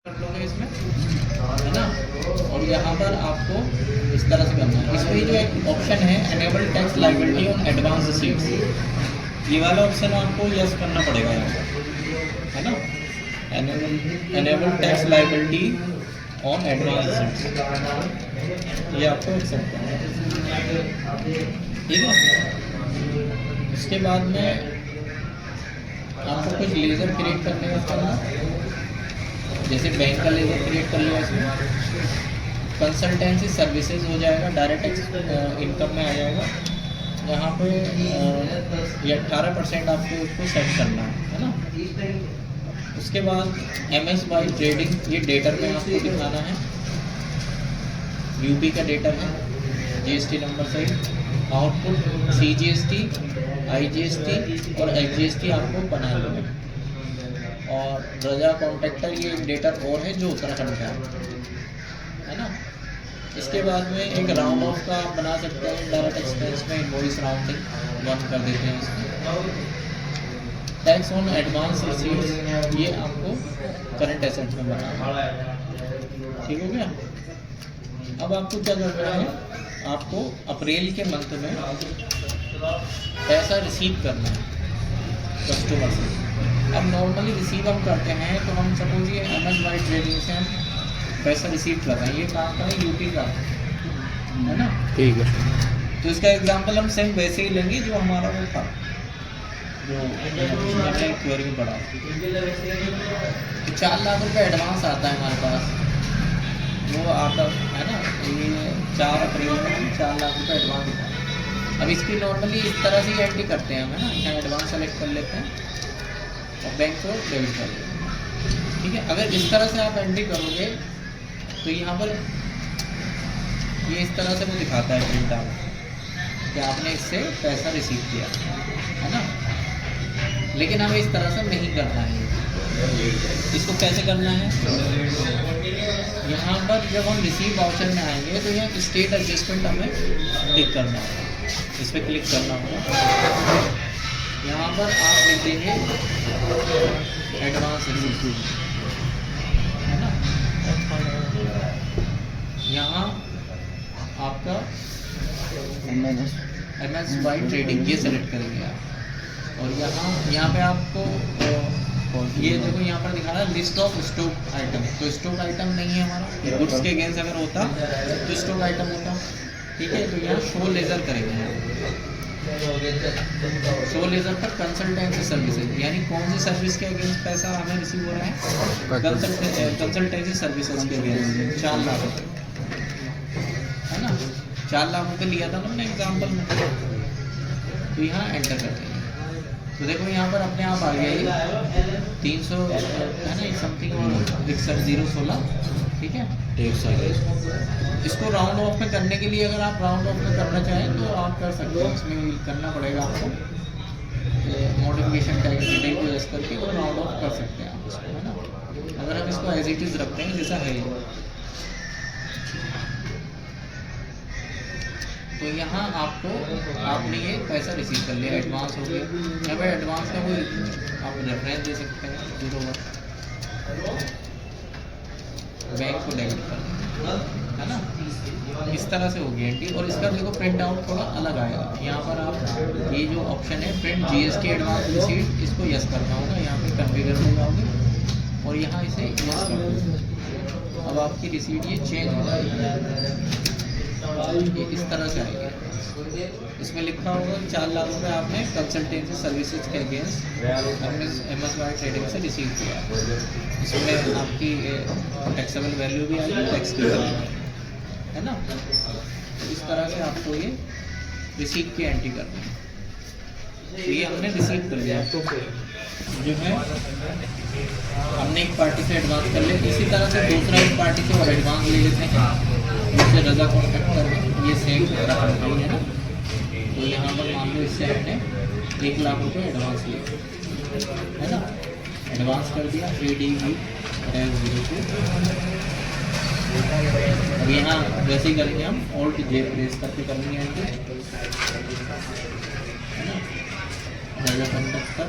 कर लोगे इसमें, है ना। और यहाँ पर आपको इस तरह से करना है। इसमें जो एक ऑप्शन है enable tax liability on advance receipts, ये वाला ऑप्शन आपको यस करना पड़ेगा यहाँ पर, है ना। Enable tax liability on advance receipts, ये आपको एक्सेप्ट करना है, ठीक है। इसके बाद में आपको कुछ लेज़र क्रिएट करने का करना, जैसे बैंक का लेज़र क्रिएट कर लिया इसमें, कंसल्टेंसी सर्विसेज हो जाएगा, डायरेक्ट इनकम में आ जाएगा। यहाँ पे ये 18% आपको उसको सेट करना है ना। उसके बाद MSY ट्रेडिंग, ये डेटर में आपको दिखाना है, यूपी का डेटर है, GST नंबर सही। आउटपुट CGST, IGST और HGST आपको बना लेना है। और रजा कॉन्ट्रैक्टर, ये एक डेटर और है जो उत्तराखंड का है ना। इसके बाद में एक राउंड ऑफ का आप बना सकते हैं, डायरेक्ट एक्सपेंस में इनवॉइस राउंडिंग बंद कर देते हैं इसमें। टैक्स ऑन एडवांस रिसीट्स, ये आपको करंट एसेट में बनाना है, ठीक हो गया। अब आपको क्या करना है, आपको अप्रैल के मंथ में पैसा रिसीव करना है कस्टमर से। अब नॉर्मली रिसीव हम करते हैं तो हम सपोज ये MSY ट्रेडिंग से हम पैसा रिसीव कर रहे हैं, ये कहाँ का है, यूपी का है ना, ठीक है। तो इसका एग्जांपल हम सेम वैसे ही लेंगे जो हमारा वो था, जो मैंने क्वेरी में पढ़ा। तो 4 लाख रुपये एडवांस आता है हमारे पास, वो आता है ना, ये 4 अप्रैल में 4 लाख रुपये एडवांस होता है। अब इसकी नॉर्मली इस तरह से एंट्री करते हैं हम, है ना, यहाँ एडवांस सेलेक्ट कर लेते हैं और बैंक को डेबिट कर लेते हैं, ठीक है। अगर इस तरह से आप एंट्री करोगे तो यहाँ पर ये इस तरह से वो दिखाता है प्रिंट आउट कि आपने इससे पैसा रिसीव किया, है ना। लेकिन हमें इस तरह से नहीं करना है, इसको कैसे करना है, यहाँ पर जब हम रिसीव ऑप्शन में आएंगे तो यहाँ स्टेट एडजस्टमेंट हमें क्लिक करना होगा, इस पर क्लिक करना होगा। यहाँ पर आप लिख देंगे एडवांस रिसीव, है ना। यहाँ आपका MSY ट्रेडिंग ये सेलेक्ट करेंगे आप, और यहाँ पे आपको ये देखो यहाँ पर दिखा रहा है लिस्ट ऑफ स्टॉक आइटम, तो स्टॉक आइटम नहीं है हमारा, गुड्स के अगेंस्ट अगर होता तो स्टॉक आइटम होता, ठीक है। तो यहाँ शो लेजर करेंगे, शो लेजर पर कंसल्टेंसी सर्विसेज, यानी कौन सी सर्विस के अगेंस्ट पैसा हमें रिसीव हो रहा है, कंसल्टेंसी सर्विसेज के अगेंस्ट 4 लाख रुपये, है ना। 4 लाख रुपये लिया था ना हमने एग्जाम्पल में, तो यहाँ एंटर करते हैं। तो देखो यहाँ पर अपने आप आ गया ये 300 है ना, समथिंग और 61,016, ठीक है। टैक्स आ गया। इसको राउंड ऑफ में करने के लिए अगर आप राउंड ऑफ में करना चाहें तो आप कर सकते हो, इसमें करना पड़ेगा आपको मॉडिफिकेशन टैग डिटेल को यूज करके वो राउंड ऑफ कर सकते हैं आप इसको, है ना। अगर हम इसको एज इट इज़ रखते हैं जैसा है, तो यहाँ आपको आपने ये पैसा रिसीव कर लिया, एडवांस हो गया। यहाँ पर एडवांस का कोई आप रेफरेंस दे सकते हैं, 01 बैंक को डेबिट कर देंगे, है ना। इस तरह से हो गया एंट्री। और इसका देखो प्रिंट आउट थोड़ा अलग आएगा, यहाँ पर आप ये जो ऑप्शन है प्रिंट GST एडवांस रिसीट, इसको यस करना होगा, यहाँ पे कन्फिगर में जाओगे और यहाँ इसे यस कर दो। अब आपकी रिसीट ये चेंज हो जाएगी, ये इस तरह से आएगी। इसमें लिखा होगा 4 लाख रुपये आपने कंसल्टेंसी सर्विसेज के अगेंस्ट MSY ट्रेडिंग से रिसीव किया, इसमें आपकी टैक्सेबल वैल्यू भी आएगी, टैक्स की वैल्यू, है ना। तो इस तरह से आपको ये रिसीव की एंट्री करनी है। तो ये हमने रिसीव कर लिया, तो जो है हमने एक पार्टी से एडवांस कर लिया। इसी तरह से दूसरा एक पार्टी से और एडवांस ले लेते हैं, जैसे रजा कॉन्ट्रैक्टर में ये सेम रखा है ना। तो यहाँ पर मान लो इससे हमने 1 लाख रुपये एडवांस लिया, है ना, एडवांस कर दिया ADV 02। अब यहाँ वैसे ही करेंगे हम, Alt J प्रेस करके करेंगे एंट्री, है ना, रजा कॉन्ट्रैक्टर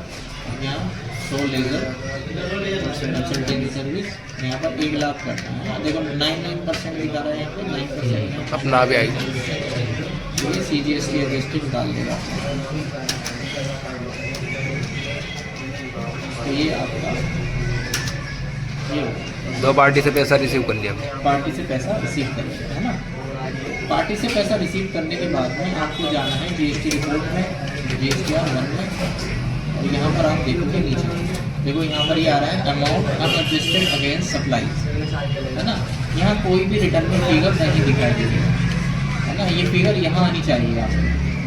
यहाँ 100 लेजर कंसल्टेंसी सर्विस, यहाँ पर 1 लाख करना है ना। देखो 99% दिखा रहा है यहाँ पे, 9% अपना भी आएगा। ये CGST एडजस्टेड डाल देगा। तो ये आपका ये होगा। 2 पार्टी से पैसा रिसीव कर लिया। पार्टी से पैसा रिसीव करेंगे, है ना। पार्टी से पैसा रिसीव करने के बाद में आपको जाना है GST रिपोर्ट में, GSTR 1 में, और यहाँ पर आप देखोगे नीचे, देखो यहाँ पर ये आ रहा है अमाउंट अनएडजस्टेड अगेंस्ट सप्लाई, है ना। यहाँ कोई भी रिटर्न में फिगर नहीं दिखाई देगी, है ना। ये फिगर यहाँ आनी चाहिए। आप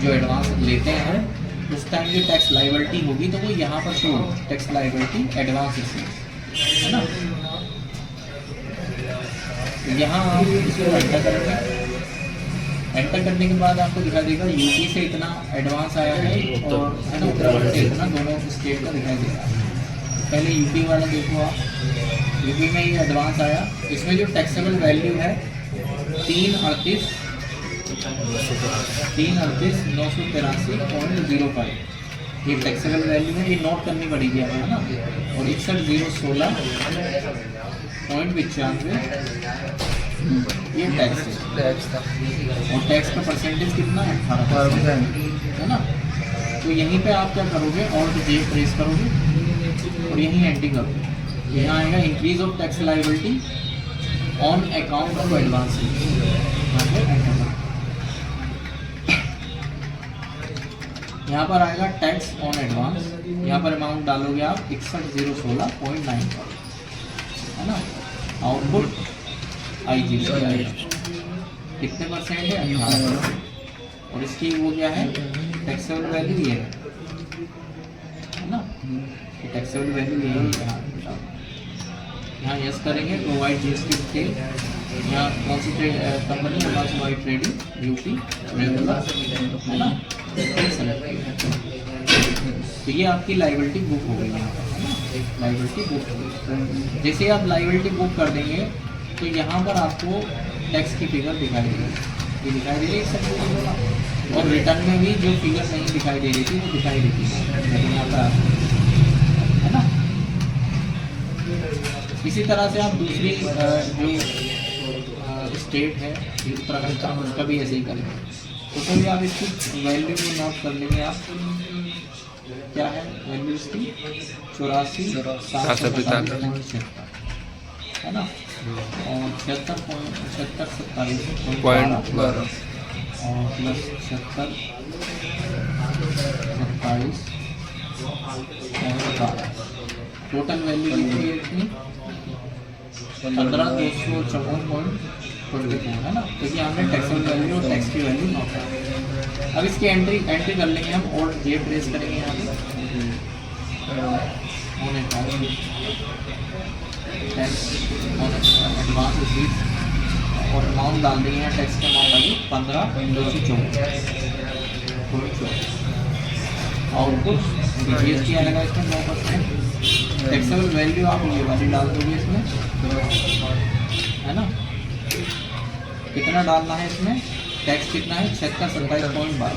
जो एडवांस लेते हैं उस टाइम जो टैक्स लाइबिलिटी होगी तो वो यहाँ पर शो होगी, टैक्स लाइबिलिटी एडवांस रिसीव, है ना। यहाँ आप इसको एंटर करेंगे। एंटर करने के बाद आपको दिखा देगा यूपी से इतना एडवांस आया है और है ना उत्तराखंड से इतना, दोनों स्टेट का दिखाई देगा। पहले यूपी वाला देखो आप, यूपी में ये एडवांस आया। इसमें जो टैक्सेबल वैल्यू है 338,983.05 ये टैक्सेबल वैल्यू है। ये नोट करनी पड़ेगी आपको, है ना। और 61,016.95 ये टैक्स है। और टैक्स का परसेंटेज कितना है? 18%, है ना। तो यहीं पे आप क्या करोगे, और जे प्रेस करोगे और यहीं एंट्री करोगे। यहाँ आएगा increase of tax liability on account of advance. यहाँ पर आएगा टैक्स ऑन एडवांस। यहाँ पर अमाउंट डालोगे आप 61,016.95, है ना। आउटपुट IGST आएगा, कितने परसेंट है? 18%। और इसकी वो क्या है, टैक्सेबल वैल्यू ये है ना। टैक्सेबल वैल्यू ये है। यहाँ यस करेंगे, प्रोवाइड GST डिटेल। यहाँ कौन सी कंपनी है? वाइट ट्रेडिंग यूपी रेगुलर, है ना। तो ये आपकी लाइबिलिटी बुक हो गई यहाँ पर, है ना। लाइबिलिटी बुक हो गई। जैसे आप लाइबिलिटी बुक कर देंगे तो यहाँ पर आपको टैक्स की फिगर दिखाई देगी, ये दिखाई दे रही है सब। और रिटर्न में भी जो फिगर नहीं दिखाई दे रही थी वो दिखाई देती है, लेकिन यहाँ पर है ना। इसी तरह से आप दूसरी जो स्टेट है उत्तराखंड का, उसका भी ऐसे ही करेंगे। उसमें भी आप इसकी वैल्यू भी नोट कर लेंगे। आप क्या है वैल्यू इसकी? 84,745.76, है ना। और 76.77 और प्लस 77.27 टोटल वैल्यू लिखी है इतनी 15,254.24, है ना। क्योंकि हमने टैक्सेबल वैल्यू और टैक्स की वैल्यू नोट कर। अब इसकी एंट्री कर लेंगे हम, और जे प्रेस करेंगे यहाँ पे टैक्स एडवांस रिसीव, और अमाउंट डाल देंगे यहाँ। टैक्स का अमाउंट आगे 15,254। आउटपुट GST आएगा इसमें 9%। टैक्सेबल वैल्यू आप ये वाली डाल दोगे इसमें, है ना। कितना डालना है इसमें? टैक्स कितना है? 76,27.12।